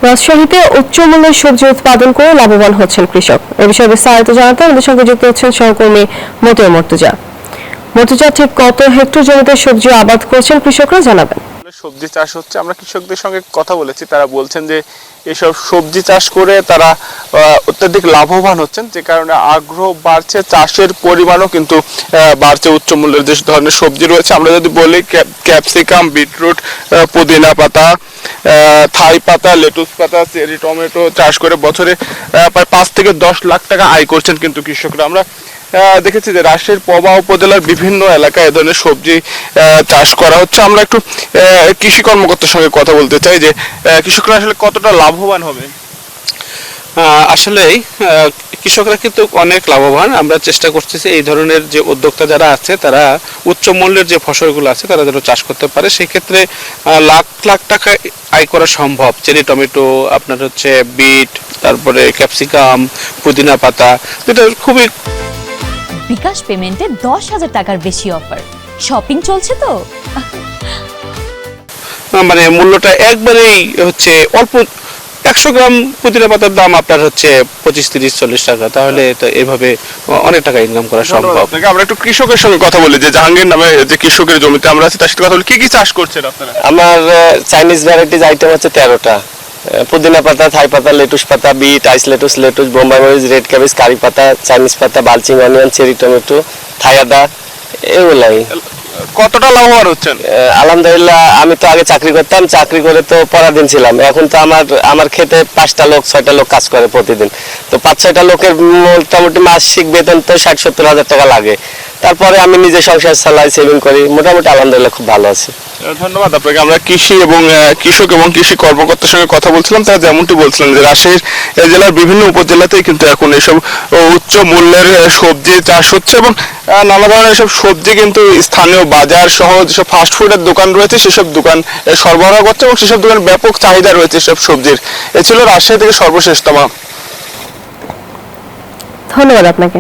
রাজশাহীতে উচ্চ মূল্যের সবজি উৎপাদন করে লাভবান হচ্ছেন কৃষক। এ বিষয়ে বিস্তারিত জানাতে আমাদের সঙ্গে যুক্ত হচ্ছেন সহকর্মী মতিউর মর্তুজা। মর্তুজা, ঠিক কত হেক্টর জমিতে সবজি আবাদ করছেন কৃষকরা, জানাবেন। সবজি চাষ হচ্ছে, আমরা কৃষকদের সঙ্গে কথা বলেছি, তারা বলছেন যে এসব সবজি চাষ করে তারা অত্যাধিক লাভবান হচ্ছেন, যে কারণে আগ্রহ বাড়ছে, চাষের পরিমাণও কিন্তু বাড়ছে। উচ্চ মূল্যের যে ধরনের সবজি রয়েছে, আমরা যদি বলি ক্যাপসিকাম, বিটরুট, পুদিনা পাতা, থাই পাতা, লেটুস পাতা, চেরি টমেটো চাষ করে বছরে প্রায় 5 থেকে 10 লাখ টাকা আয় করছেন কিন্তু কৃষকরা। আমরা দেখেছি যে রাজশাহীর পবা উপজেলার বিভিন্ন এলাকায় এ ধরনের সবজি চাষ করা হচ্ছে। আমরা একটু কৃষি কর্মকর্তার সঙ্গে কথা বলতে চাই যে কৃষকরা আসলে কতটা লাভবান হবে। আসলেই কৃষকরা কিন্তু অনেক লাভবান। আমরা চেষ্টা করতেছি এই ধরনের যে উদ্যোক্তা যারা আছে তারা উচ্চ মূল্যের যে ফসলগুলো আছে তারা যেন চাষ করতে পারে, সেক্ষেত্রে লাখ লাখ টাকা আয় করা সম্ভব। চেরি টমেটো, আপনার হচ্ছে বিট, তারপরে ক্যাপসিকাম, পুদিনা পাতা, যেটা খুবই। বিকাশ পেমেন্টে 10,000 টাকার বেশি অফার। শপিং চলছে তো, মানে মূল্যটা একবারেই হচ্ছে অল্প। 100 গ্রাম পুদিনা পাতার দাম আপনার হচ্ছে 25, 30, 40 টাকা। তাহলে তো এভাবে অনেক টাকা ইনকাম করা সম্ভব। আমরা একটু কৃষকের সঙ্গে কথা বলি, যে জাহাঙ্গীর নামে যে কৃষকের জমিতে আমরা আছি তার সাথে কথা বলি। কি কি চাষ করছেন আপনারা? আমার চাইনিজ ভ্যারাইটিজ আইটেম হচ্ছে 13টা। পুদিনা পাতা, থাই পাতা, লেটুস পাতা, বিট, আইস লেটুস, বোম্বাই মরিচ, রেড ক্যাবেজ, কারি পাতা, চাইনিজ পাতা, বালচিং অনিয়ন, চেরি টমেটো, থাই আদা, এগুলাই। কতটা লাভবান হচ্ছেন? আলহামদুলিল্লাহ, আমি তো আগে চাকরি করতাম, চাকরি করে তো পরাধীন ছিলাম। এখন তো আমার খেতে 5টা লোক 6টা লোক কাজ করে প্রতিদিন। তো 5-6টা লোকের মোটামুটি মাসিক বেতন তো 60-70 হাজার টাকা লাগে। তারপরে আমি নিজে সংসার চালাই, সেভিং করি, মোটামুটি আলহামদুলিল্লাহ খুব ভালো আছি। ধন্যবাদ আপনাকে। আমরা কৃষি এবং কৃষক এবং কৃষি কর্মকর্তার সঙ্গে কথা বলছিলাম, তারা যেমনটি বলছিলেন যে রাজশাহীর জেলার বিভিন্ন উপজেলাতেই কিন্তু এখন এসব উচ্চ মূল্যের সবজি চাষ হচ্ছে, এবং নানা ধরনের এসব সবজি কিন্তু স্থানীয় বাজার সহ যেসব ফাস্টফুডের দোকান রয়েছে সেসব দোকান সরবরাহ করছে, এবং সেসব দোকান ব্যাপক চাহিদা রয়েছে এসব সবজির। এ ছিল রাজশাহী থেকে সর্বশেষতম। ধন্যবাদ আপনাকে।